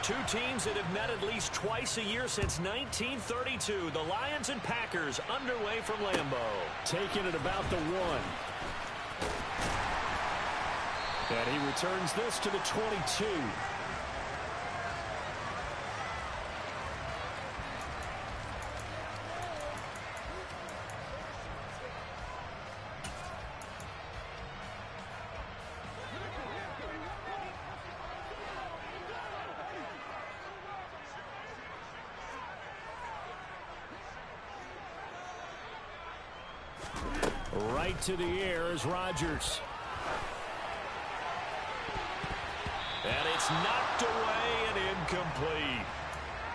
Two teams that have met at least twice a year since 1932. The Lions and Packers underway from Lambeau. Taking it about the 1. And he returns this to the 22. Right to the air is Rodgers. And it's knocked away and incomplete.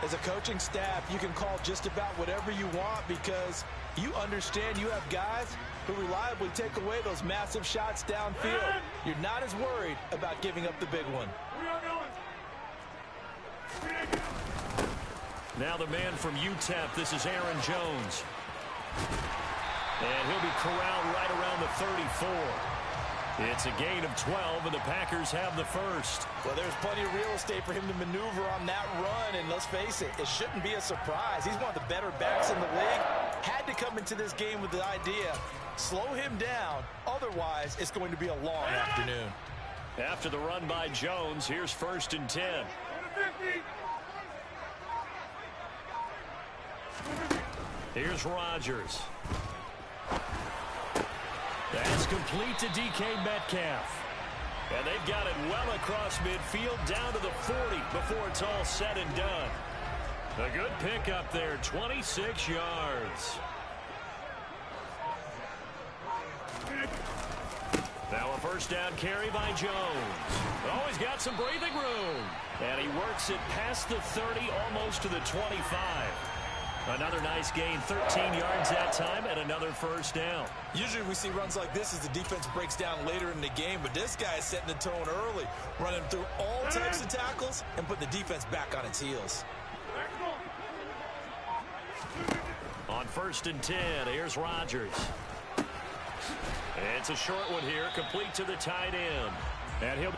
As a coaching staff, you can call just about whatever you want because you understand you have guys who reliably take away those massive shots downfield. You're not as worried about giving up the big one. Now the man from UTEP, this is Aaron Jones. And he'll be corralled right around the 34. It's a gain of 12, and the Packers have the first. Well, there's plenty of real estate for him to maneuver on that run, and let's face it, it shouldn't be a surprise. He's one of the better backs in the league. Had to come into this game with the idea, slow him down, otherwise it's going to be a long afternoon. After the run by Jones, here's 1st and 10. Here's Rodgers. That's complete to DK Metcalf. And they've got it well across midfield down to the 40 before it's all said and done. A good pickup there, 26 yards. Now a first down carry by Jones. Oh, he's got some breathing room. And he works it past the 30, almost to the 25. Another nice gain, 13 yards that time, and another first down. Usually we see runs like this as the defense breaks down later in the game, but this guy is setting the tone early, running through all types of tackles and putting the defense back on its heels. On 1st and 10, here's Rodgers. It's a short one here, complete to the tight end. And he'll...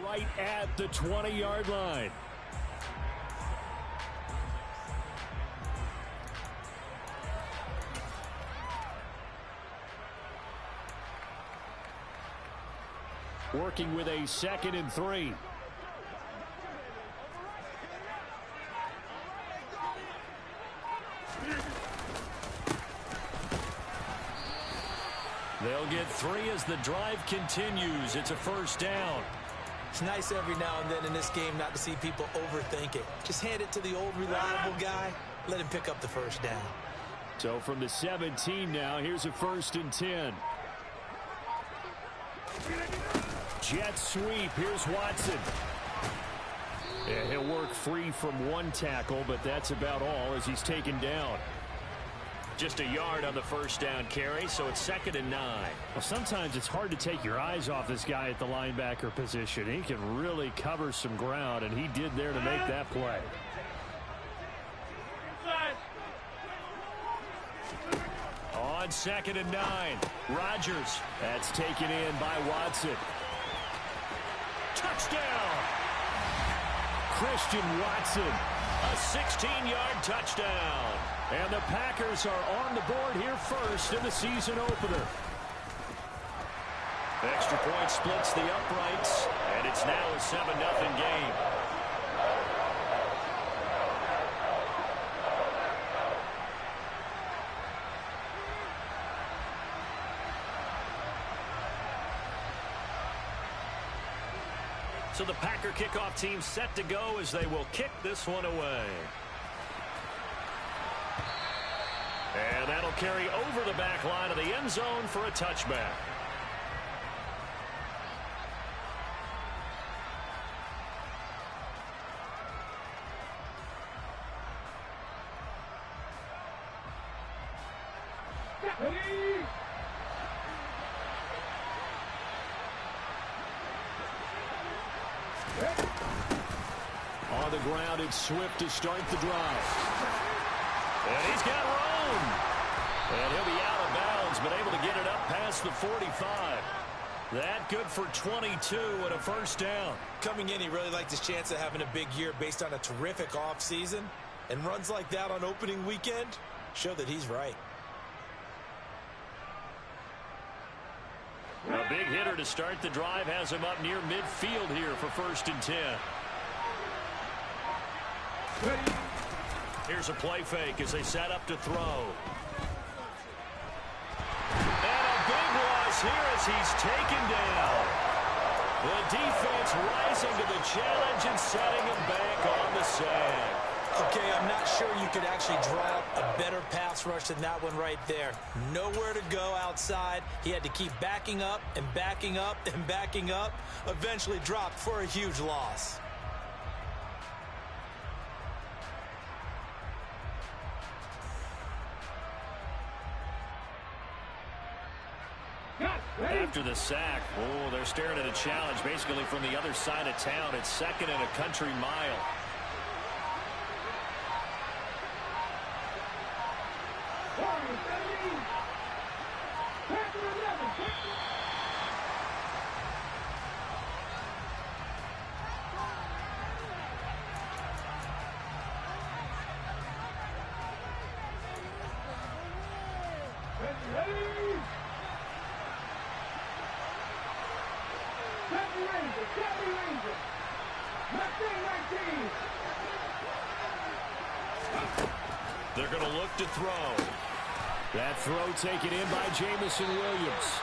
right at the 20-yard line. Working with a 2nd and 3. They'll get 3 as the drive continues. It's a first down. It's nice every now and then in this game not to see people overthink it. Just hand it to the old reliable guy. Let him pick up the first down. So from the 17 now, here's a 1st and 10. Jet sweep. Here's Watson. Yeah, he'll work free from one tackle, but that's about all as he's taken down. Just a yard on the first down carry, so it's 2nd and 9. Well, sometimes it's hard to take your eyes off this guy at the linebacker position. He can really cover some ground, and he did there to make that play. On 2nd and 9, Rodgers. That's taken in by Watson. Touchdown! Christian Watson. A 16-yard touchdown. And the Packers are on the board here first in the season opener. Extra point splits the uprights, and it's now a 7-0 game. So the Packer kickoff team set to go as they will kick this one away. And that'll carry over the back line of the end zone for a touchback. On the ground, it's Swift to start the drive. And he's got room. And he'll be out of bounds, but able to get it up past the 45. That good for 22 and a first down. Coming in, he really liked his chance of having a big year based on a terrific offseason. And runs like that on opening weekend show that he's right. A big hitter to start the drive has him up near midfield here for 1st and 10. Here's a play fake as they set up to throw. And a big loss here as he's taken down. The defense rising to the challenge and setting him back on the sand. Okay, I'm not sure you could actually draw up a better pass rush than that one right there. Nowhere to go outside. He had to keep backing up and backing up and backing up. Eventually dropped for a huge loss. After the sack, they're staring at a challenge basically from the other side of town. It's 2nd and a country mile. They're going to look to throw. That throw taken in by Jamison Williams.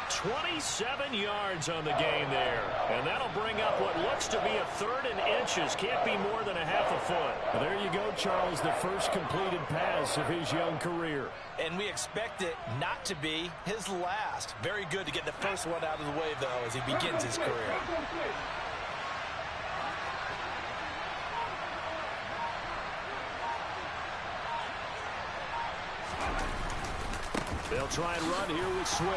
27 yards on the game there. And that'll bring up what looks to be a 3rd and inches. Can't be more than a half a foot. Well, there you go, Charles, the first completed pass of his young career. And we expect it not to be his last. Very good to get the first one out of the way, though, as he begins his career. They'll try and run here with Swift.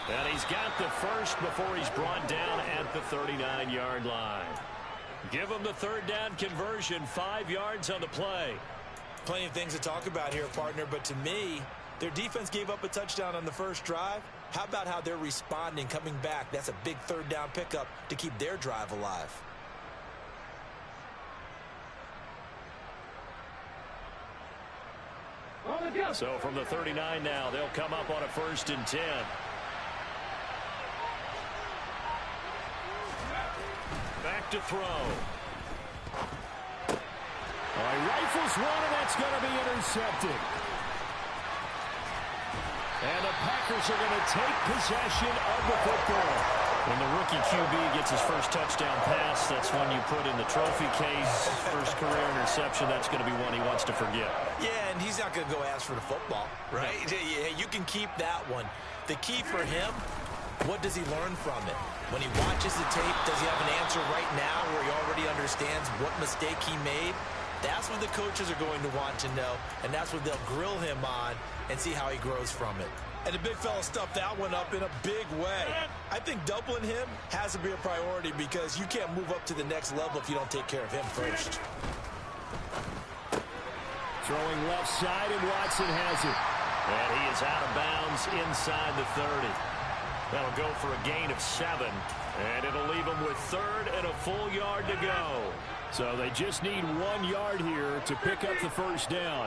And he's got the first before he's brought down at the 39-yard line. Give him the 3rd down conversion, 5 yards on the play. Plenty of things to talk about here, partner, but to me, their defense gave up a touchdown on the first drive. How about how they're responding, coming back? That's a big 3rd down pickup to keep their drive alive. So from the 39 now, they'll come up on a 1st and 10. Back to throw. He rifles one, and that's going to be intercepted. And the Packers are going to take possession of the football. When the rookie QB gets his first touchdown pass, that's one you put in the trophy case. First career interception, that's going to be one he wants to forget. Yeah, and he's not going to go ask for the football, right? Hey, you can keep that one. The key for him, what does he learn from it? When he watches the tape, does he have an answer right now where he already understands what mistake he made? That's what the coaches are going to want to know, and that's what they'll grill him on and see how he grows from it. And the big fella stuffed that one up in a big way. I think doubling him has to be a priority because you can't move up to the next level if you don't take care of him first. Throwing left side, and Watson has it. And he is out of bounds inside the 30. That'll go for a gain of 7. And it'll leave him with 3rd and a full yard to go. So they just need 1 yard here to pick up the first down.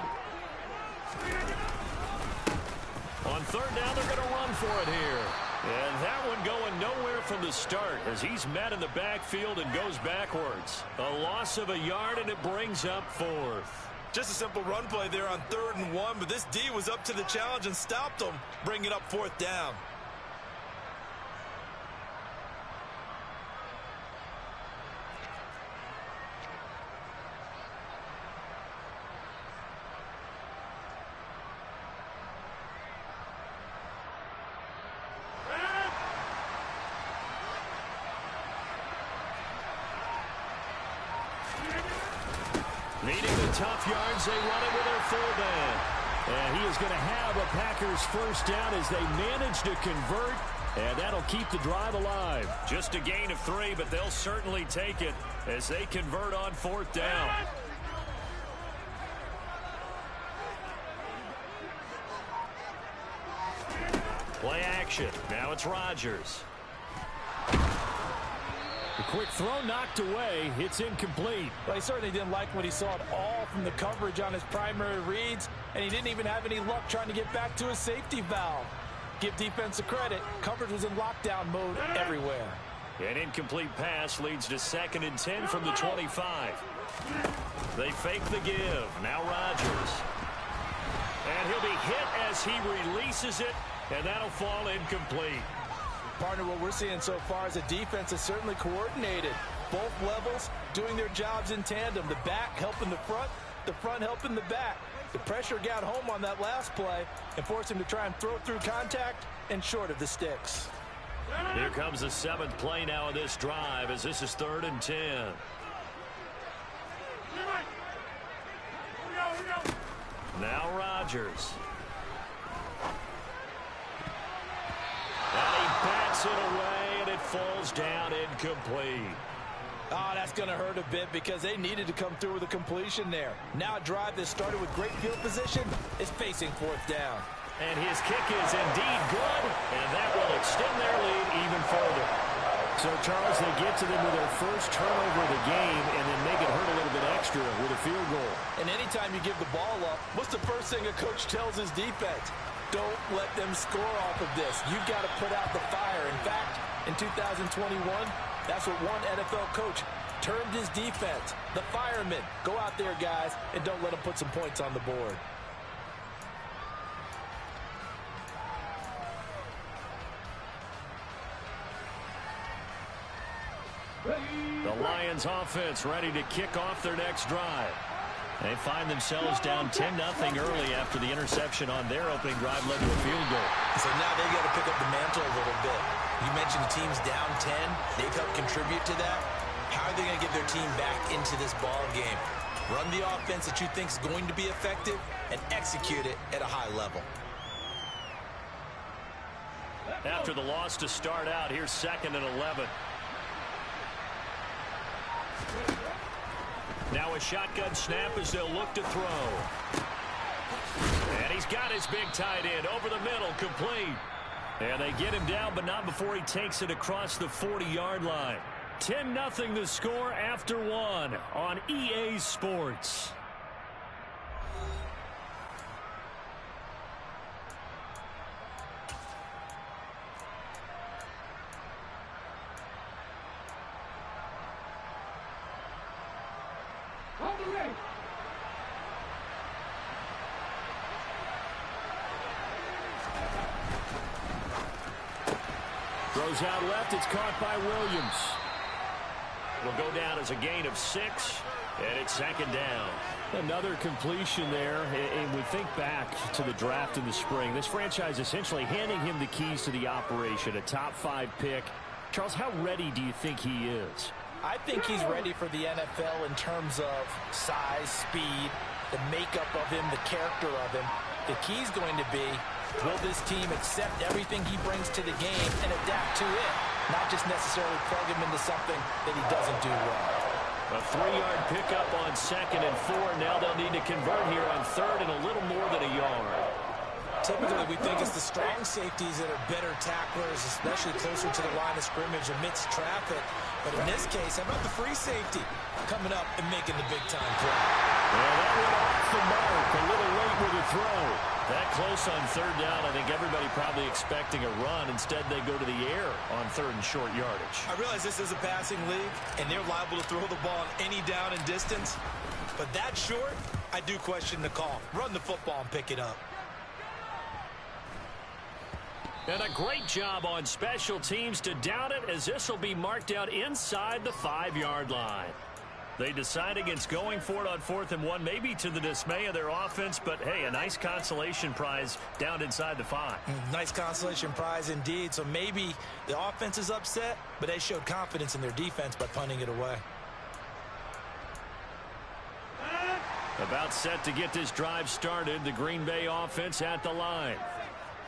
On 3rd down, they're going to run for it here. And that one going nowhere from the start as he's met in the backfield and goes backwards. A loss of a yard, and it brings up 4th. Just a simple run play there on 3rd and 1, but this D was up to the challenge and stopped them, bringing up 4th down. Needing the tough yards, they run it with their fullback. And he is going to have a Packers first down as they manage to convert, and that'll keep the drive alive. Just a gain of 3, but they'll certainly take it as they convert on 4th down. Play action. Now it's Rodgers. The quick throw knocked away. It's incomplete. Well, he certainly didn't like what he saw at all from the coverage on his primary reads, and he didn't even have any luck trying to get back to his safety valve. Give defense a credit. Coverage was in lockdown mode everywhere. An incomplete pass leads to 2nd and 10 from the 25. They fake the give. Now Rodgers. And he'll be hit as he releases it, and that'll fall incomplete. Partner, what we're seeing so far is the defense is certainly coordinated. Both levels doing their jobs in tandem. The back helping the front helping the back. The pressure got home on that last play and forced him to try and throw through contact and short of the sticks. Here comes the 7th play now of this drive as this is 3rd and 10. Now Rodgers. And he bats it away, and it falls down incomplete. Oh, that's going to hurt a bit because they needed to come through with a completion there. Now a drive that started with great field position is facing 4th down. And his kick is indeed good, and that will extend their lead even further. So, Charles, they get to them with their first turnover of the game and then make it hurt a little bit extra with a field goal. And anytime you give the ball up, what's the first thing a coach tells his defense? Don't let them score off of this. You've got to put out the fire. In fact, in 2021, that's what one NFL coach termed his defense. The firemen. Go out there, guys, and don't let them put some points on the board. The Lions offense ready to kick off their next drive. They find themselves down 10-0 early after the interception on their opening drive led to a field goal. So now they've got to pick up the mantle a little bit. You mentioned the team's down 10. They've helped contribute to that. How are they going to get their team back into this ball game? Run the offense that you think is going to be effective and execute it at a high level. After the loss to start out, here's 2nd and 11. Now a shotgun snap as they'll look to throw. And he's got his big tight end over the middle, complete. And they get him down, but not before he takes it across the 40-yard line. 10-0 the score after 1 on EA Sports. Throws out left. It's caught by Williams. Will go down as a gain of 6, and it's 2nd down. Another completion there, and we think back to the draft in the spring. This franchise essentially handing him the keys to the operation, a top-5 pick. Charles, how ready do you think he is? I think he's ready for the NFL in terms of size, speed, the makeup of him, the character of him. The key's going to be, will this team accept everything he brings to the game and adapt to it? Not just necessarily plug him into something that he doesn't do well. A 3-yard pickup on 2nd and 4. Now they'll need to convert here on 3rd and a little more than a yard. Typically, we think it's the strong safeties that are better tacklers, especially closer to the line of scrimmage amidst traffic. But in this case, how about the free safety coming up and making the big-time play? Well, that went off the mark. A little late with the throw. That close on 3rd down. I think everybody probably expecting a run. Instead, they go to the air on 3rd and short yardage. I realize this is a passing league, and they're liable to throw the ball on any down and distance. But that short, I do question the call. Run the football and pick it up. And a great job on special teams to down it, as this will be marked out inside the 5-yard line. They decide against going for it on 4th and 1, maybe to the dismay of their offense, but hey, a nice consolation prize down inside the 5. Nice consolation prize indeed. So maybe the offense is upset, but they showed confidence in their defense by punting it away. About set to get this drive started. The Green Bay offense at the line.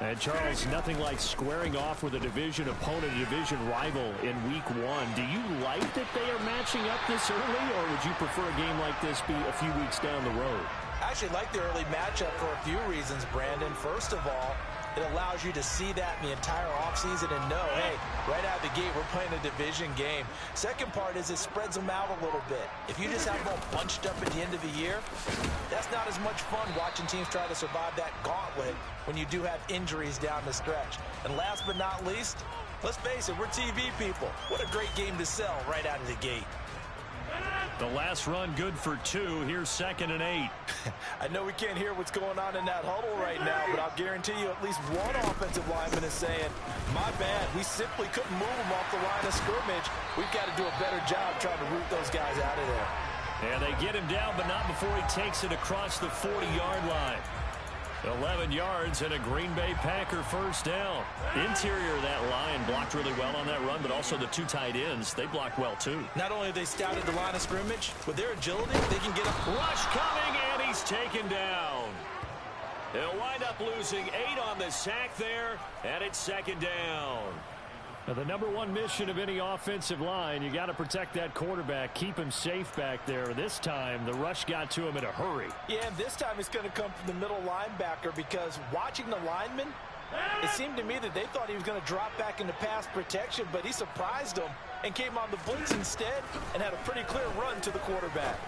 And Charles, nothing like squaring off with a division opponent, a division rival in week 1. Do you like that they are matching up this early, or would you prefer a game like this be a few weeks down the road? I actually like the early matchup for a few reasons, Brandon. First of all, it allows you to see that in the entire offseason and know, hey, right out of the gate, we're playing a division game. Second part is it spreads them out a little bit. If you just have them all bunched up at the end of the year, that's not as much fun watching teams try to survive that gauntlet when you do have injuries down the stretch. And last but not least, let's face it, we're TV people. What a great game to sell right out of the gate. The last run good for 2. Here's 2nd and 8. I know we can't hear what's going on in that huddle right now, but I'll guarantee you at least one offensive lineman is saying, my bad, we simply couldn't move them off the line of scrimmage. We've got to do a better job trying to root those guys out of there. And they get him down, but not before he takes it across the 40-yard line. 11 yards and a Green Bay Packer first down. Interior of that line blocked really well on that run, but also the 2 tight ends, they blocked well too. Not only have they scouted the line of scrimmage, with their agility, they can get a rush coming, and he's taken down. They'll wind up losing 8 on the sack there, and it's 2nd down. Now, the number 1 mission of any offensive line, you got to protect that quarterback, keep him safe back there. This time, the rush got to him in a hurry. Yeah, and this time it's going to come from the middle linebacker because watching the lineman, it seemed to me that they thought he was going to drop back into pass protection, but he surprised them and came on the blitz instead and had a pretty clear run to the quarterback.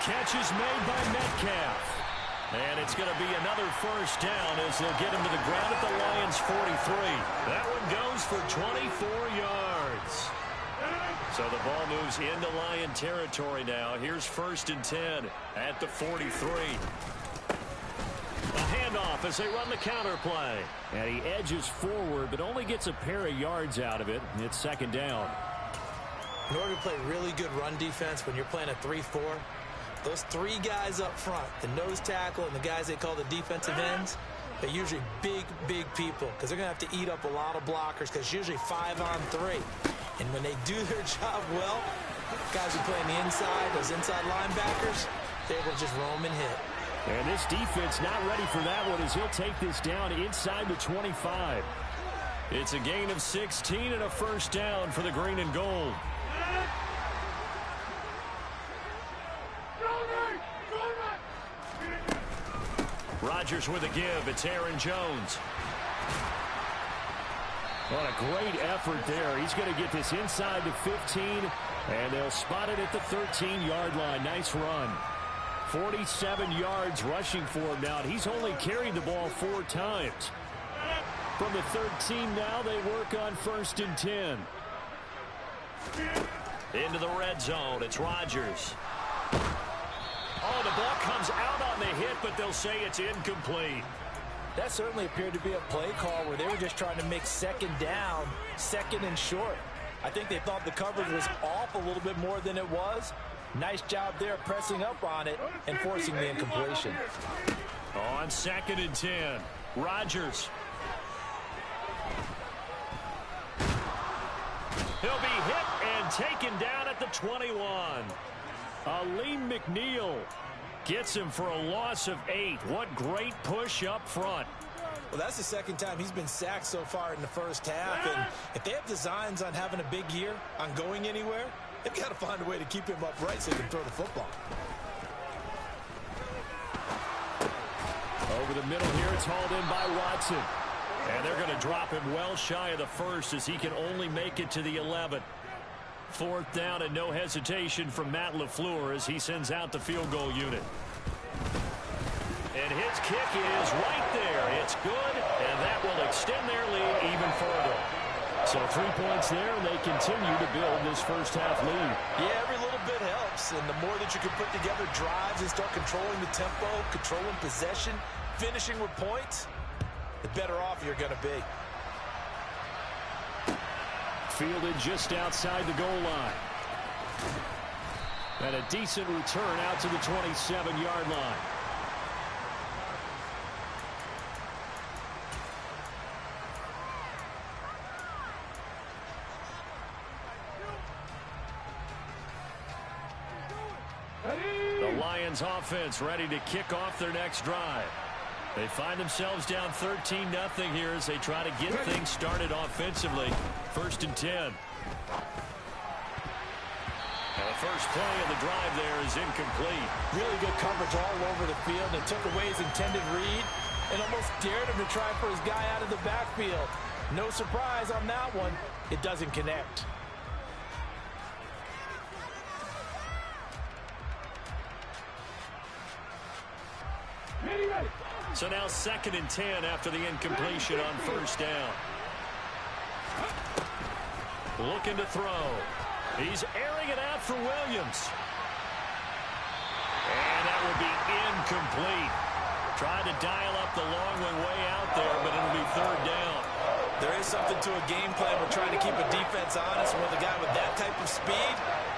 Catch is made by Metcalf. And it's going to be another first down as they'll get him to the ground at the Lions' 43. That one goes for 24 yards. So the ball moves into Lion territory now. Here's 1st and 10 at the 43. A handoff as they run the counter play. And he edges forward, but only gets a pair of yards out of it. It's 2nd down. In order to play really good run defense when you're playing a 3-4, those 3 guys up front, the nose tackle and the guys they call the defensive ends, they're usually big people because they're going to have to eat up a lot of blockers because usually 5 on 3. And when they do their job well, guys who play on the inside, those inside linebackers, they're able to just roam and hit. And this defense not ready for that one as he'll take this down inside the 25. It's a gain of 16 and a first down for the green and gold. Rodgers with a give. It's Aaron Jones. What a great effort there. He's going to get this inside the 15, and they'll spot it at the 13-yard line. Nice run. 47 yards rushing for him now. He's only carried the ball 4 times. From the 13 now, they work on 1st and 10. Into the red zone. It's Rodgers. Oh, the ball comes out on the hit, but they'll say it's incomplete. That certainly appeared to be a play call where they were just trying to make 2nd down, 2nd and short. I think they thought the coverage was off a little bit more than it was. Nice job there pressing up on it and forcing the incompletion. On 2nd and 10, Rodgers. He'll be hit and taken down at the 21. Aleem McNeil gets him for a loss of 8. What great push up front. Well, that's the 2nd time he's been sacked so far in the first half. And if they have designs on having a big year, on going anywhere, they've got to find a way to keep him upright so he can throw the football. Over the middle here, it's hauled in by Watson. And they're going to drop him well shy of the 1st as he can only make it to the 11. 4th down and no hesitation from Matt LaFleur as he sends out the field goal unit. And his kick is right there. It's good, and that will extend their lead even further. So 3 points there, and they continue to build this first half lead. Yeah, every little bit helps, and the more that you can put together drives and start controlling the tempo, controlling possession, finishing with points, the better off you're going to be. Fielded just outside the goal line. And a decent return out to the 27-yard line. Lions offense ready to kick off their next drive. They find themselves down 13-0 here as they try to get things started offensively. 1st and 10. And the first play of the drive there is incomplete. Really good coverage all over the field, and took away his intended read and almost dared him to try for his guy out of the backfield. No surprise on that one. It doesn't connect. So now 2nd and 10 after the incompletion on 1st down. Looking to throw. He's airing it out for Williams. And that will be incomplete. Tried to dial up the long one way out there, but it'll be 3rd down. There is something to a game plan. We're trying to keep a defense honest. With a guy with that type of speed,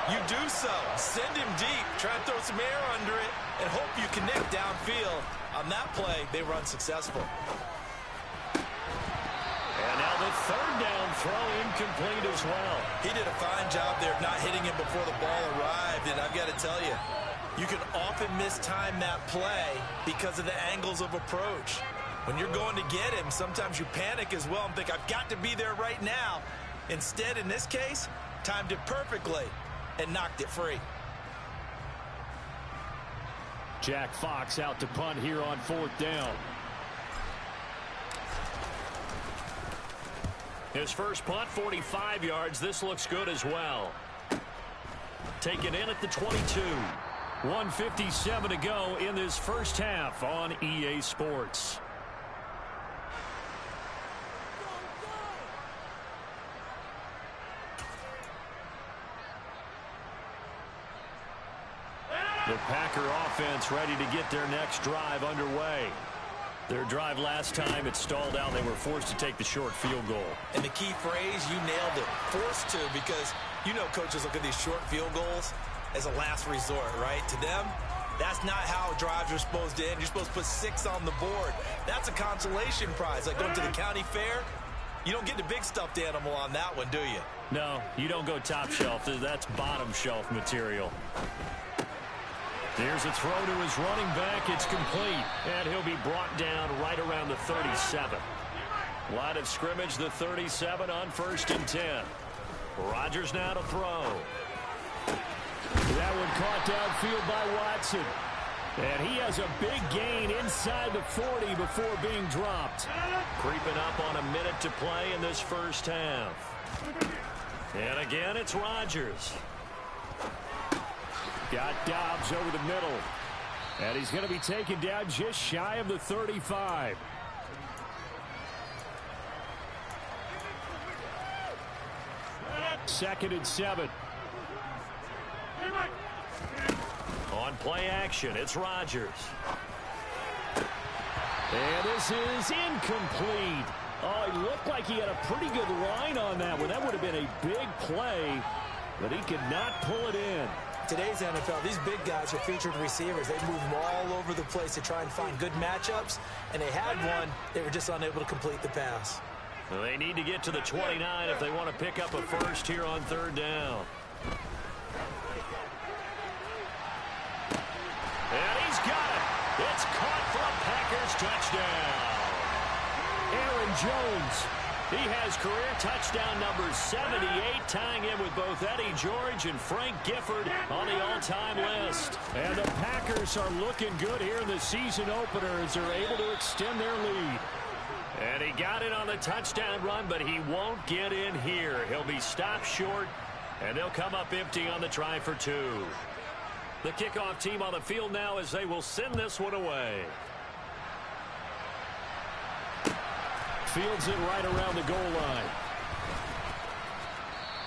you do so. Send him deep. Try and throw some air under it and hope you connect downfield. On that play, they were unsuccessful. And now the 3rd down throw incomplete as well. He did a fine job there of not hitting him before the ball arrived. And I've got to tell you, you can often mistime that play because of the angles of approach. When you're going to get him, sometimes you panic as well and think, I've got to be there right now. Instead, in this case, timed it perfectly and knocked it free. Jack Fox out to punt here on 4th down. His first punt, 45 yards. This looks good as well. Taken in at the 22. 1:57 to go in this first half on EA Sports. The Packer offense ready to get their next drive underway. Their drive last time, it stalled out. They were forced to take the short field goal. And the key phrase, you nailed it. Forced to, because you know coaches look at these short field goals as a last resort, right? To them, that's not how drives are supposed to end. You're supposed to put 6 on the board. That's a consolation prize. Like going to the county fair, you don't get the big stuffed animal on that one, do you? No, you don't go top shelf. That's bottom shelf material. There's a throw to his running back. It's complete. And he'll be brought down right around the 37. Line of scrimmage, the 37 on 1st and 10. Rodgers now to throw. That one caught downfield by Watson. And he has a big gain inside the 40 before being dropped. Creeping up on a minute to play in this first half. And again, it's Rodgers. Got Dobbs over the middle. And he's going to be taken down just shy of the 35. Second and 7. On play action, it's Rodgers. And this is incomplete. Oh, he looked like he had a pretty good line on that one. That would have been a big play, but he could not pull it in. Today's NFL, these big guys are featured receivers. They move all over the place to try and find good matchups, and they had one. They were just unable to complete the pass. Well, they need to get to the 29 if they want to pick up a first here on 3rd down. And he's got it. It's caught for a Packers touchdown. Aaron Jones. He has career touchdown number 78, tying in with both Eddie George and Frank Gifford on the all-time list. And the Packers are looking good here in the season opener as they're able to extend their lead. And he got it on the touchdown run, but he won't get in here. He'll be stopped short, and they'll come up empty on the try for 2. The kickoff team on the field now as they will send this one away. Fields it right around the goal line.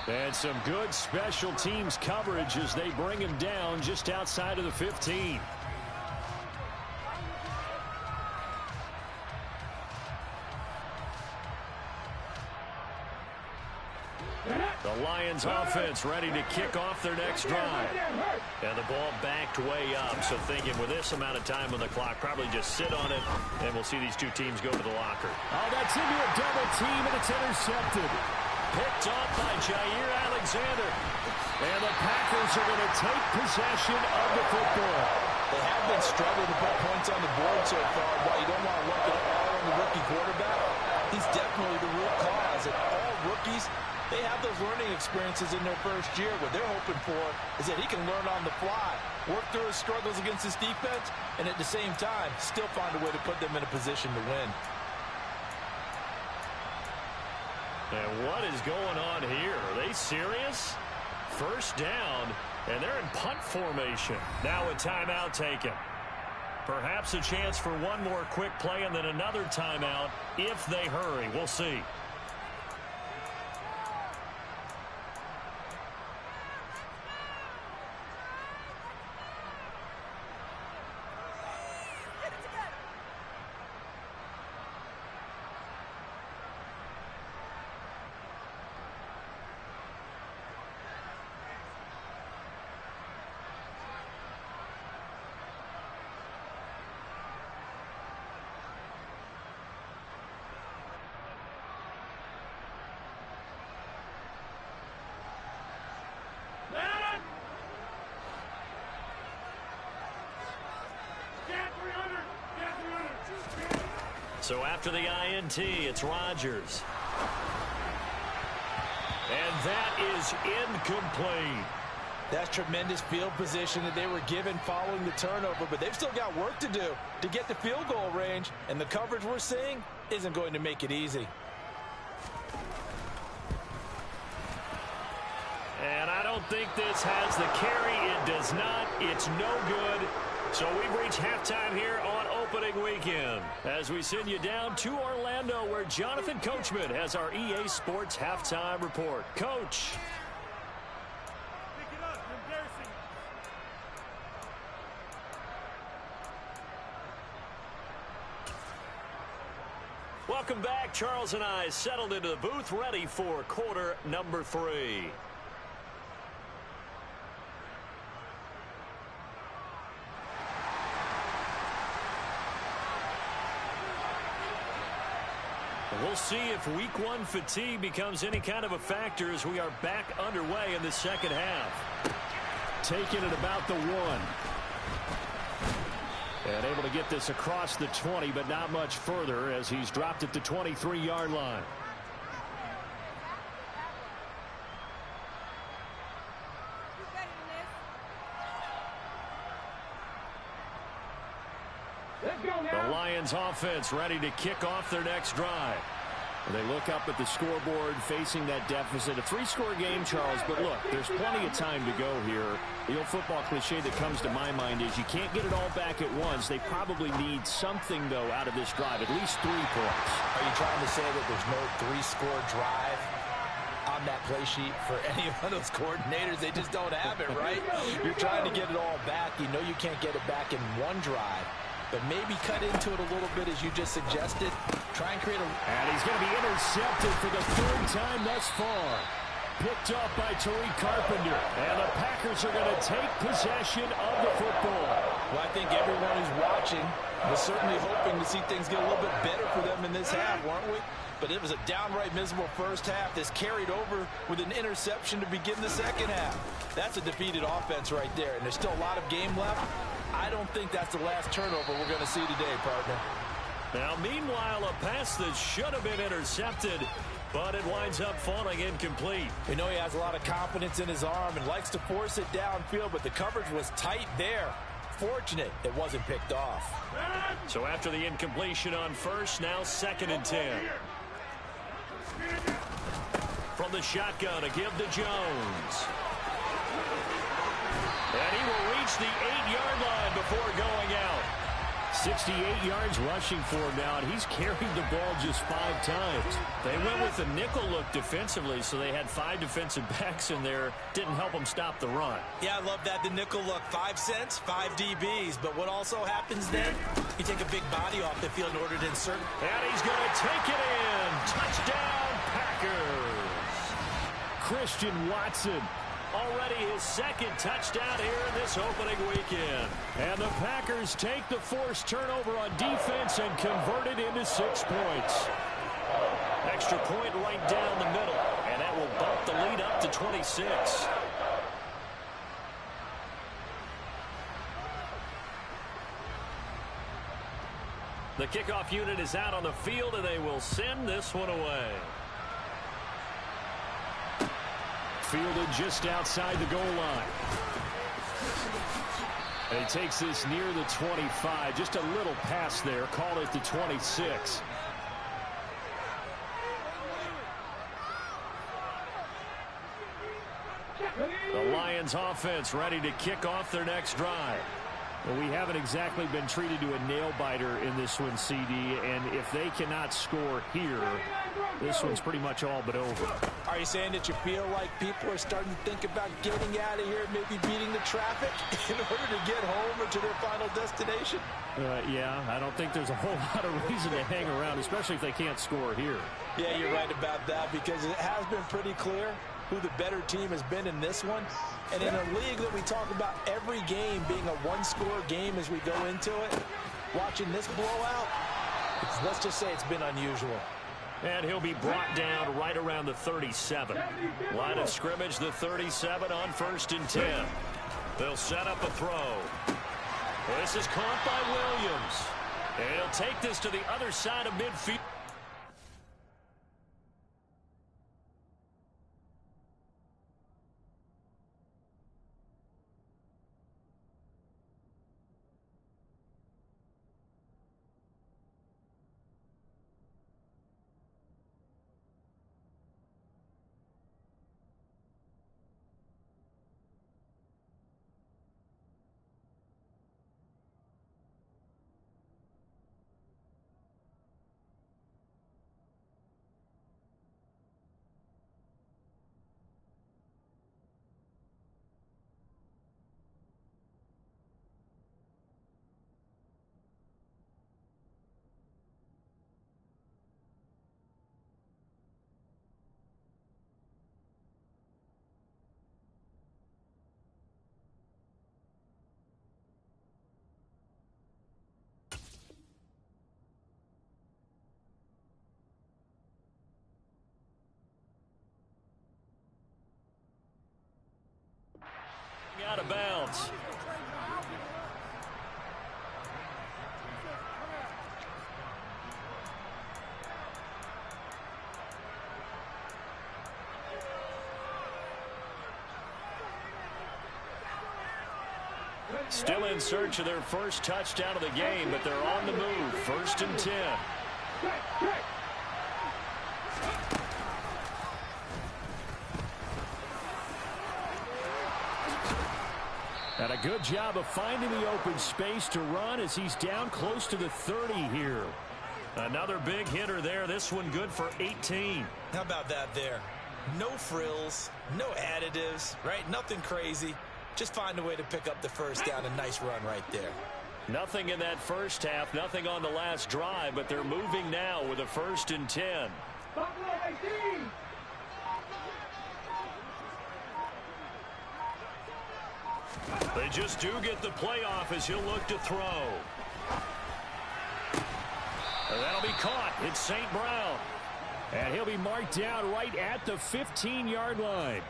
And some good special teams coverage as they bring him down just outside of the 15. The Lions offense ready to kick off their next drive. And the ball backed way up. So thinking with this amount of time on the clock, probably just sit on it, and we'll see these two teams go to the locker. Oh, that's into a double team, and it's intercepted. Picked off by Jair Alexander. And the Packers are going to take possession of the football. They have been struggling to put points on the board so far. While you don't want to lump it all on the rookie quarterback, he's definitely the root cause. And all rookies, they have those learning experiences in their first year. What they're hoping for is that he can learn on the fly, work through his struggles against his defense, and at the same time, still find a way to put them in a position to win. And what is going on here? Are they serious? First down, and they're in punt formation. Now a timeout taken. Perhaps a chance for one more quick play and then another timeout if they hurry. We'll see. So after the INT, it's Rodgers. And that is incomplete. That's tremendous field position that they were given following the turnover, but they've still got work to do to get the field goal range, and the coverage we're seeing isn't going to make it easy. And I don't think this has the carry. It does not. It's no good. So we've reached halftime here on opening weekend as we send you down to Orlando, where Jonathan Coachman has our EA Sports halftime report. Coach. Pick it up. You're embarrassing. Welcome back. Charles and I settled into the booth, ready for quarter number 3. We'll see if week 1 fatigue becomes any kind of a factor as we are back underway in the second half. Taking it about the 1. And able to get this across the 20, but not much further as he's dropped at the 23-yard line. The Lions offense ready to kick off their next drive. They look up at the scoreboard facing that deficit. A 3-score game, Charles, but look, there's plenty of time to go here. The old football cliche that comes to my mind is you can't get it all back at once. They probably need something, though, out of this drive, at least 3 points. Are you trying to say that there's no 3-score drive on that play sheet for any of those coordinators? They just don't have it, right? You're trying to get it all back. You know you can't get it back in one drive. But maybe cut into it a little bit, as you just suggested. Try and create a... And he's going to be intercepted for the 3rd time thus far. Picked up by Tariq Carpenter. And the Packers are going to take possession of the football. Well, I think everyone who's watching was certainly hoping to see things get a little bit better for them in this half, weren't we? But it was a downright miserable first half. This carried over with an interception to begin the second half. That's a defeated offense right there. And there's still a lot of game left. I don't think that's the last turnover we're going to see today, partner. Now, meanwhile, a pass that should have been intercepted, but it winds up falling incomplete. We know he has a lot of confidence in his arm and likes to force it downfield, but the coverage was tight there. Fortunate it wasn't picked off. So after the incompletion on first, now 2nd and 10. From the shotgun, a give to Jones. And he will reach the 8-yard line before going out. 68 yards rushing for him now, and he's carried the ball just 5 times. They went with the nickel look defensively, so they had 5 defensive backs in there. Didn't help them stop the run. Yeah, I love that, the nickel look. 5 cents, 5 DBs. But what also happens then, you take a big body off the field in order to insert. And he's going to take it in. Touchdown, Packers. Christian Watson. Already his 2nd touchdown here in this opening weekend. And the Packers take the forced turnover on defense and convert it into 6 points. Extra point right down the middle. And that will bump the lead up to 26. The kickoff unit is out on the field, and they will send this one away. Fielded just outside the goal line. And he takes this near the 25. Just a little pass there. Call it the 26. The Lions offense ready to kick off their next drive. Well, we haven't exactly been treated to a nail-biter in this one, CD, and if they cannot score here, this one's pretty much all but over. Are you saying that you feel like people are starting to think about getting out of here, maybe beating the traffic in order to get home or to their final destination? Yeah, I don't think there's a whole lot of reason to hang around, especially if they can't score here. Yeah, you're right about that, because it has been pretty clear who the better team has been in this one. And in a league that we talk about every game being a one-score game as we go into it, watching this blowout, let's just say it's been unusual. And he'll be brought down right around the 37. Line of scrimmage, the 37 on 1st and 10. They'll set up a throw. This is caught by Williams. And he'll take this to the other side of midfield. Out of bounds. Still in search of their first touchdown of the game, but they're on the move. 1st and 10. And a good job of finding the open space to run as he's down close to the 30 here. Another big hitter there. This one good for 18. How about that there? No frills, no additives, right? Nothing crazy. Just find a way to pick up the first down. A nice run right there. Nothing in that first half, nothing on the last drive, but they're moving now with a 1st and 10. They just do get the playoff as he'll look to throw. And that'll be caught. It's St. Brown. And he'll be marked down right at the 15-yard line.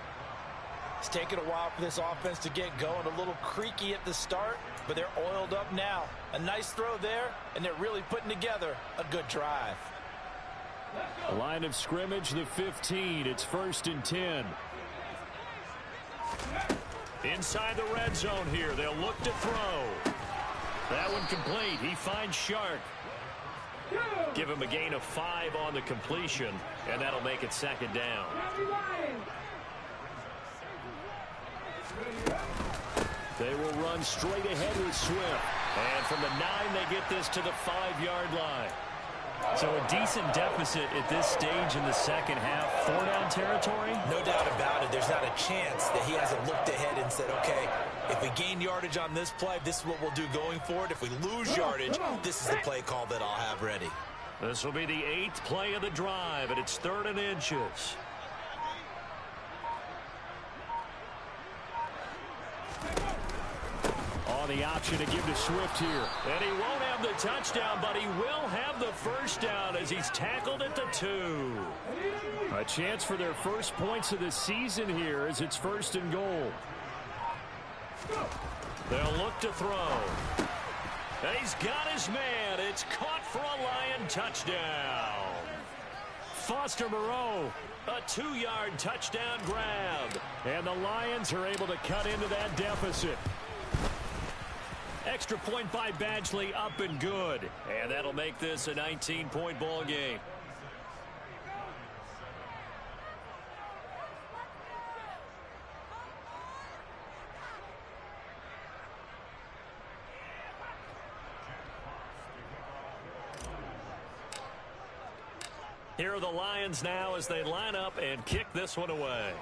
It's taken a while for this offense to get going. A little creaky at the start, but they're oiled up now. A nice throw there, and they're really putting together a good drive. Line of scrimmage, the 15. It's 1st and 10. Inside the red zone here. They'll look to throw. That one complete. He finds Shark. Give him a gain of 5 on the completion, and that'll make it 2nd down. They will run straight ahead with Swift. And from the 9, they get this to the 5-yard line. So a decent deficit at this stage in the second half. 4-down territory? No doubt about it. There's not a chance that he hasn't looked ahead and said, okay, if we gain yardage on this play, this is what we'll do going forward. If we lose yardage, this is the play call that I'll have ready. This will be the 8th play of the drive, and it's 3rd and inches. On the option to give to Swift here. And he won't have the touchdown, but he will have the first down as he's tackled at the 2. A chance for their first points of the season here as it's 1st and goal. They'll look to throw. And he's got his man. It's caught for a Lion touchdown. Foster Moreau. A 2-yard touchdown grab. And the Lions are able to cut into that deficit. Extra point by Badgley, up and good. And that'll make this a 19-point ball game. Here are the Lions now as they line up and kick this one away.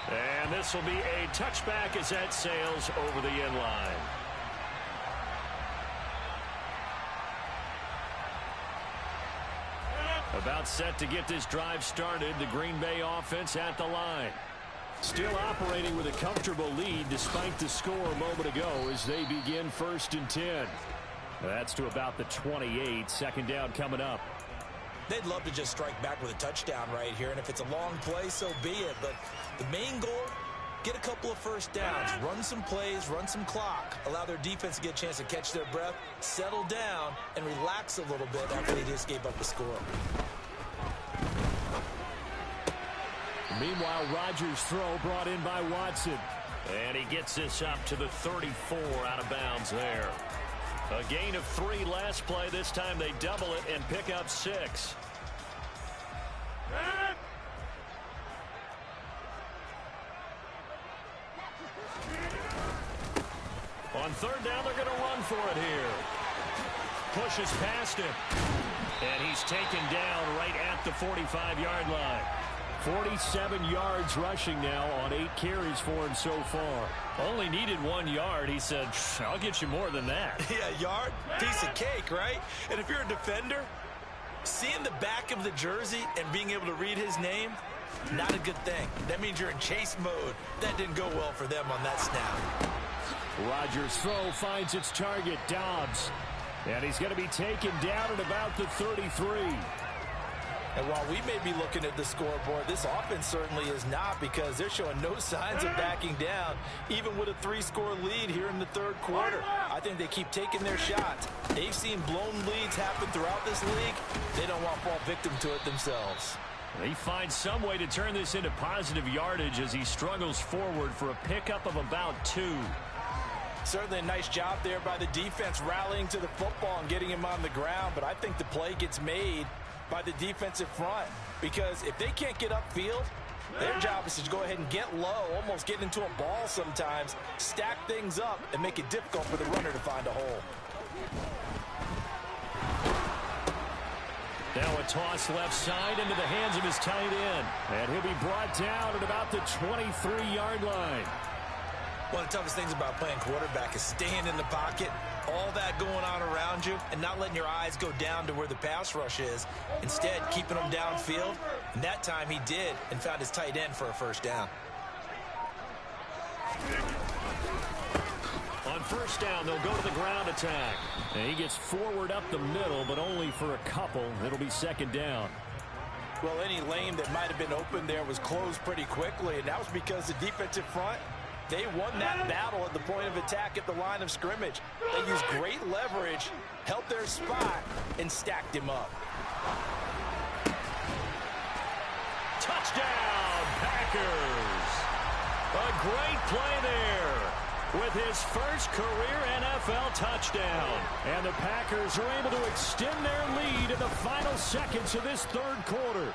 And this will be a touchback as that sails over the end line. About set to get this drive started. The Green Bay offense at the line. Still operating with a comfortable lead despite the score a moment ago as they begin 1st and 10. That's to about the 28. Second down coming up. They'd love to just strike back with a touchdown right here, and if it's a long play, so be it. But the main goal, get a couple of first downs, run some plays, run some clock, allow their defense to get a chance to catch their breath, settle down, and relax a little bit after they just gave up the score. Meanwhile, Rodgers' throw brought in by Watson. And he gets this up to the 34 out of bounds there. A gain of 3 last play. This time they double it and pick up 6. On 3rd down, they're going to run for it here. Pushes past him. And he's taken down right at the 45-yard line. 47 yards rushing now on 8 carries for him so far. Only needed 1 yard. He said, I'll get you more than that. Yeah, yard, piece of cake, right? And if you're a defender, seeing the back of the jersey and being able to read his name, not a good thing. That means you're in chase mode. That didn't go well for them on that snap. Rodgers' throw finds its target, Dobbs. And he's going to be taken down at about the 33. And while we may be looking at the scoreboard, this offense certainly is not, because they're showing no signs of backing down, even with a 3-score lead here in the 3rd quarter. I think they keep taking their shots. They've seen blown leads happen throughout this league. They don't want to fall victim to it themselves. He finds some way to turn this into positive yardage as he struggles forward for a pickup of about 2. Certainly a nice job there by the defense rallying to the football and getting him on the ground, but I think the play gets made by the defensive front, because if they can't get upfield, their job is to go ahead and get low, almost get into a ball sometimes, stack things up, and make it difficult for the runner to find a hole. Now a toss left side into the hands of his tight end. And he'll be brought down at about the 23-yard line. One of the toughest things about playing quarterback is staying in the pocket, all that going on around you, and not letting your eyes go down to where the pass rush is. Instead, keeping them downfield. And that time he did, and found his tight end for a 1st down. On 1st down, they'll go to the ground attack. And he gets forward up the middle, but only for a couple. It'll be 2nd down. Well, any lane that might have been open there was closed pretty quickly, and that was because the defensive front, they won that battle at the point of attack at the line of scrimmage. They used great leverage, held their spot, and stacked him up. Touchdown, Packers! A great play there with his first career NFL touchdown. And the Packers are able to extend their lead in the final seconds of this 3rd quarter.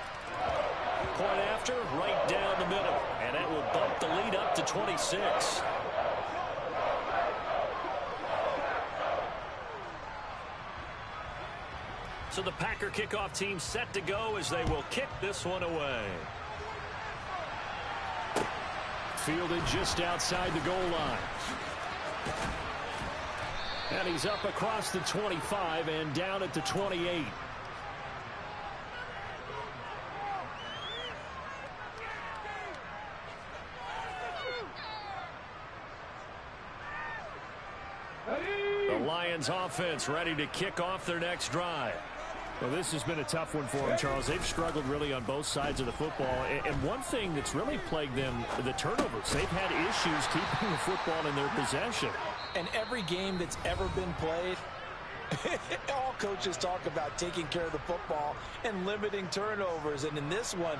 Point after, right down the middle. And that will bump the lead up to 26. So the Packer kickoff team set to go as they will kick this one away. Fielded just outside the goal line. And he's up across the 25 and down at the 28. The Lions offense ready to kick off their next drive. Well, this has been a tough one for them, Charles. They've struggled really on both sides of the football. And one thing that's really plagued them, the turnovers. They've had issues keeping the football in their possession. And every game that's ever been played, all coaches talk about taking care of the football and limiting turnovers. And in this one,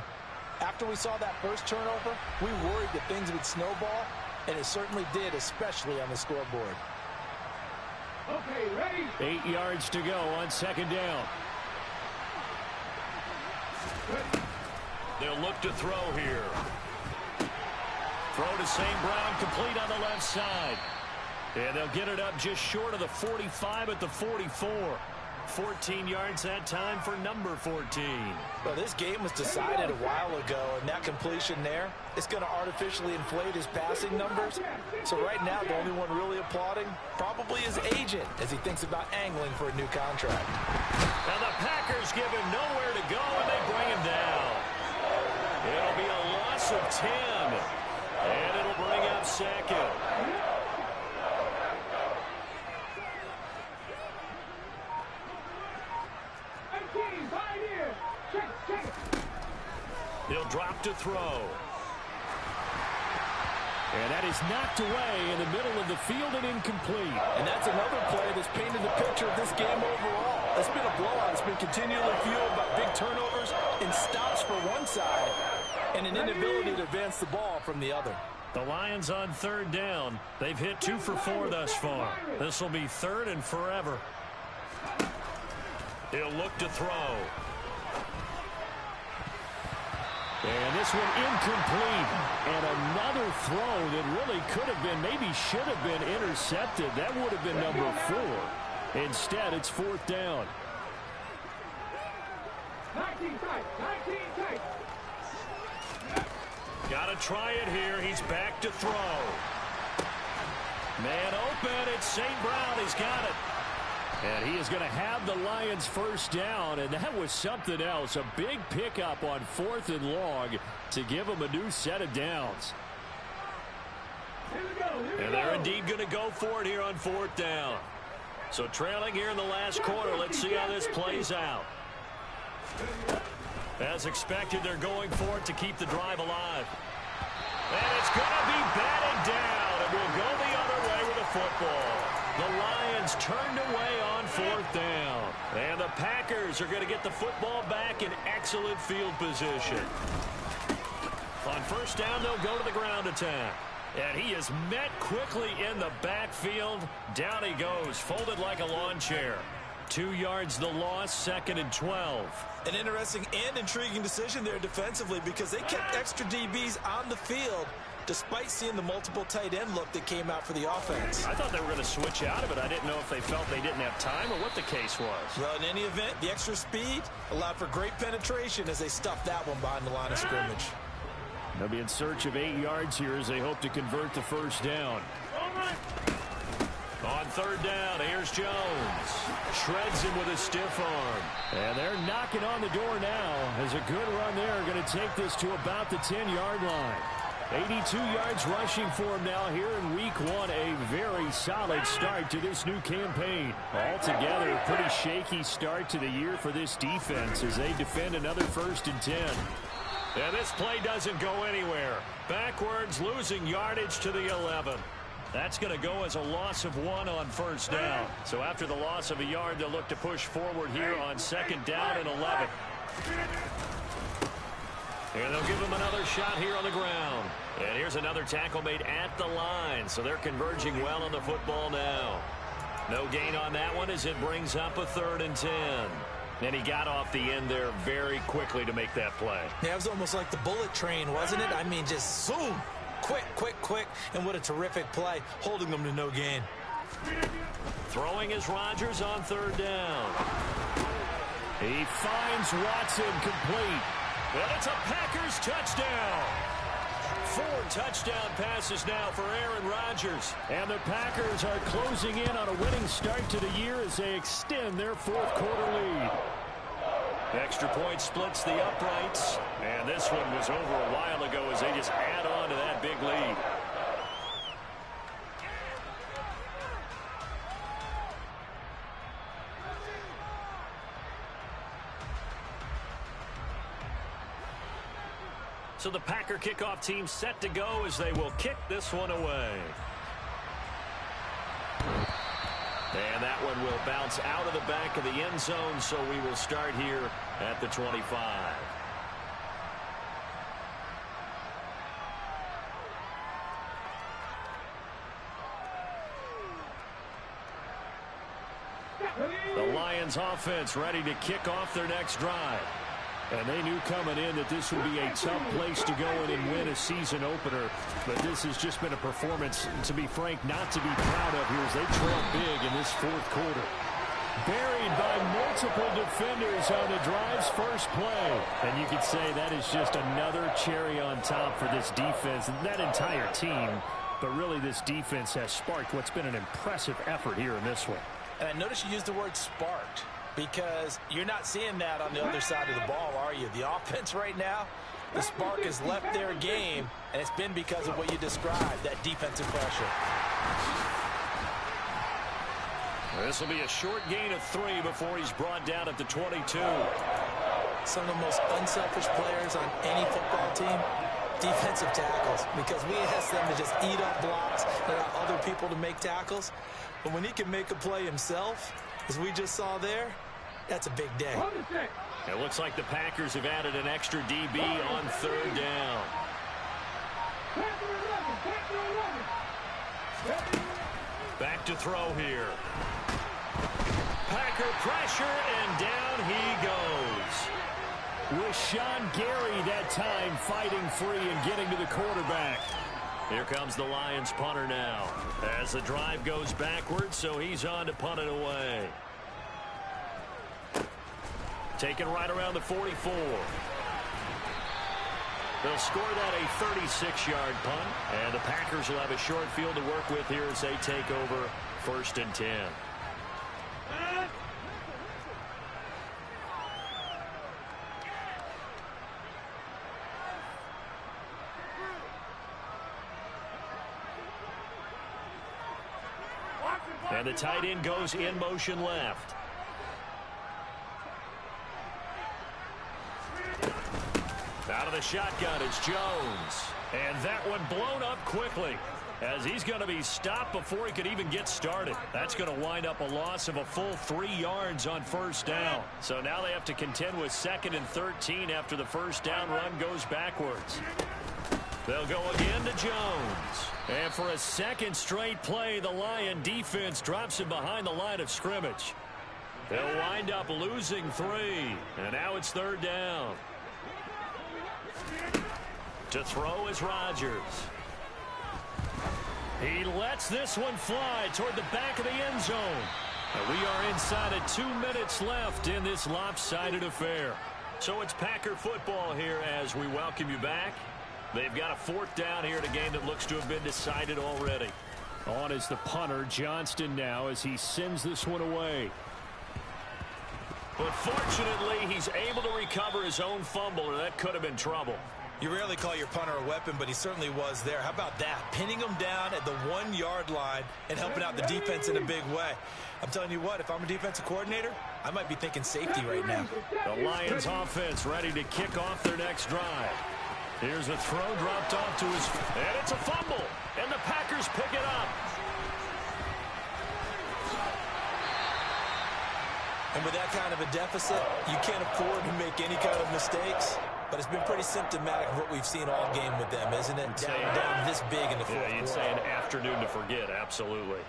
after we saw that first turnover, we worried that things would snowball, and it certainly did, especially on the scoreboard. Okay, ready? 8 yards to go on second down. They'll look to throw here. Throw to St. Brown, complete on the left side. And they'll get it up just short of the 45 at the 44. 14 yards that time for number 14. Well, this game was decided a while ago, and that completion there is going to artificially inflate his passing numbers. So right now, the only one really applauding probably his agent as he thinks about angling for a new contract. Now the Packers give him nowhere to go, and they bring him down. It'll be a loss of 10, and it'll bring up second. He'll drop to throw. And that is knocked away in the middle of the field and incomplete. And that's another play that's painted the picture of this game overall. It's been a blowout. It's been continually fueled by big turnovers and stops for one side and an inability to advance the ball from the other. The Lions on third down. They've hit 2 for 4 thus far. This will be third and forever. He'll look to throw. And this one incomplete. And another throw that really could have been, maybe should have been intercepted. That would have been number 4. Instead, it's fourth down. 19 tight, 19 tight. Got to try it here. He's back to throw. Man open. It's St. Brown. He's got it. And he is going to have the Lions first down, and that was something else. A big pickup on 4th and long to give them a new set of downs. And they're indeed going to go for it here on 4th down. So trailing here in the last quarter. Let's see how this plays out. As expected, they're going for it to keep the drive alive. And it's going to be batted down, and we'll go the other way with the football. The Lions turned away on 4th down. And the Packers are going to get the football back in excellent field position. On first down, they'll go to the ground attack. And he is met quickly in the backfield. Down he goes, folded like a lawn chair. 2 yards the loss, 2nd and 12. An interesting and intriguing decision there defensively because they kept extra DBs on the field despite seeing the multiple tight end look that came out for the offense. I thought they were going to switch out of it. I didn't know if they felt they didn't have time or what the case was. Well, in any event, the extra speed allowed for great penetration as they stuffed that one behind the line of scrimmage. They'll be in search of 8 yards here as they hope to convert the first down. On third down, here's Jones. Shreds him with a stiff arm. And they're knocking on the door now as a good run there. Going to take this to about the 10-yard line. 82 yards rushing for him now here in week 1. A very solid start to this new campaign. Altogether, a pretty shaky start to the year for this defense as they defend another 1st and 10. And this play doesn't go anywhere. Backwards, losing yardage to the 11. That's going to go as a loss of 1 on first down. So after the loss of a yard, they'll look to push forward here on 2nd down and 11. And they'll give him another shot here on the ground. And here's another tackle made at the line. So they're converging well on the football now. No gain on that one as it brings up a 3rd and 10. And he got off the end there very quickly to make that play. Yeah, it was almost like the bullet train, wasn't it? I mean, just zoom. Quick, quick, quick. And what a terrific play, holding them to no gain. Throwing is Rodgers on 3rd down. He finds Watson complete. And it's a Packers touchdown. 4 touchdown passes now for Aaron Rodgers. And the Packers are closing in on a winning start to the year as they extend their 4th quarter lead. Extra point splits the uprights. And this one was over a while ago as they just add on to that big lead. So the Packer kickoff team set to go as they will kick this one away. And that one will bounce out of the back of the end zone, so we will start here at the 25. The Lions offense ready to kick off their next drive. And they knew coming in that this would be a tough place to go in and win a season opener. But this has just been a performance, to be frank, not to be proud of here as they trail big in this fourth quarter. Buried by multiple defenders on the drive's first play. And you could say that is just another cherry on top for this defense and that entire team. But really this defense has sparked what's been an impressive effort here in this one. And I noticed you used the word sparked, because you're not seeing that on the other side of the ball, are you? The offense right now, the spark has left their game, and it's been because of what you described, that defensive pressure. This will be a short gain of 3 before he's brought down at the 22. Some of the most unselfish players on any football team, defensive tackles, because we ask them to just eat up blocks and allow other people to make tackles. But when he can make a play himself, as we just saw there, that's a big day. It looks like the Packers have added an extra DB on third down. Back to throw here. Packer pressure, and down he goes. With Sean Gary that time fighting free and getting to the quarterback. Here comes the Lions punter now as the drive goes backwards, so he's on to punt it away. Taken right around the 44. They'll score that a 36-yard punt, and the Packers will have a short field to work with here as they take over 1st and 10. And the tight end goes in motion left. Out of the shotgun is Jones. And that one blown up quickly as he's going to be stopped before he could even get started. That's going to wind up a loss of a full 3 yards on first down. So now they have to contend with 2nd and 13 after the first down run goes backwards. They'll go again to Jones. And for a second straight play, the Lion defense drops him behind the line of scrimmage. They'll wind up losing 3. And now it's 3rd down. To throw is Rodgers. He lets this one fly toward the back of the end zone. And we are inside of 2 minutes left in this lopsided affair. So it's Packer football here as we welcome you back. They've got a 4th down here in a game that looks to have been decided already. On is the punter, Johnston, now as he sends this one away. But fortunately, he's able to recover his own fumble, or that could have been trouble. You rarely call your punter a weapon, but he certainly was there. How about that? Pinning him down at the 1-yard line and helping out the defense in a big way. I'm telling you what, if I'm a defensive coordinator, I might be thinking safety right now. The Lions offense ready to kick off their next drive. Here's a throw dropped off to his, and it's a fumble, and the Packers pick it up. And with that kind of a deficit, you can't afford to make any kind of mistakes. But it's been pretty symptomatic of what we've seen all game with them, isn't it? Down this big in the fourth quarter. You'd say an afternoon to forget, absolutely.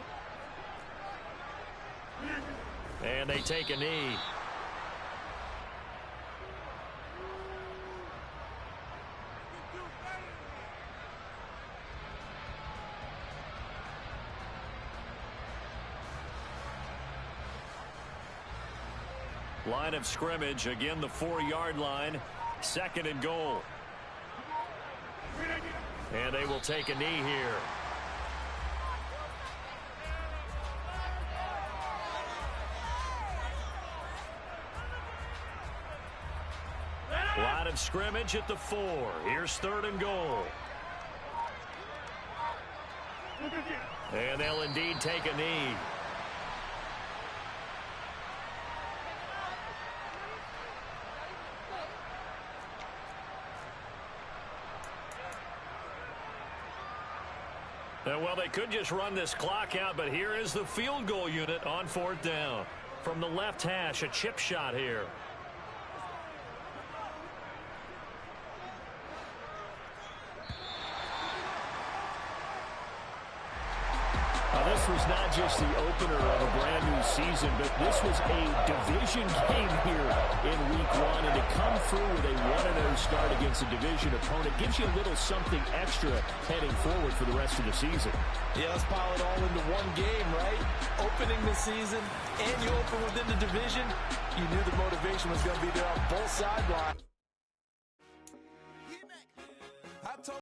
And they take a knee. Line of scrimmage, again the 4-yard line, 2nd and goal. And they will take a knee here. Line of scrimmage at the 4. Here's 3rd and goal. And they'll indeed take a knee. Well, they could just run this clock out, but here is the field goal unit on 4th down. From the left hash, a chip shot here. This was not just the opener of a brand new season, but this was a division game here in week 1. And to come through with a 1-0 start against a division opponent gives you a little something extra heading forward for the rest of the season. Yeah, let's pile it all into one game, right? Opening the season, and you open within the division. You knew the motivation was going to be there on both sidelines.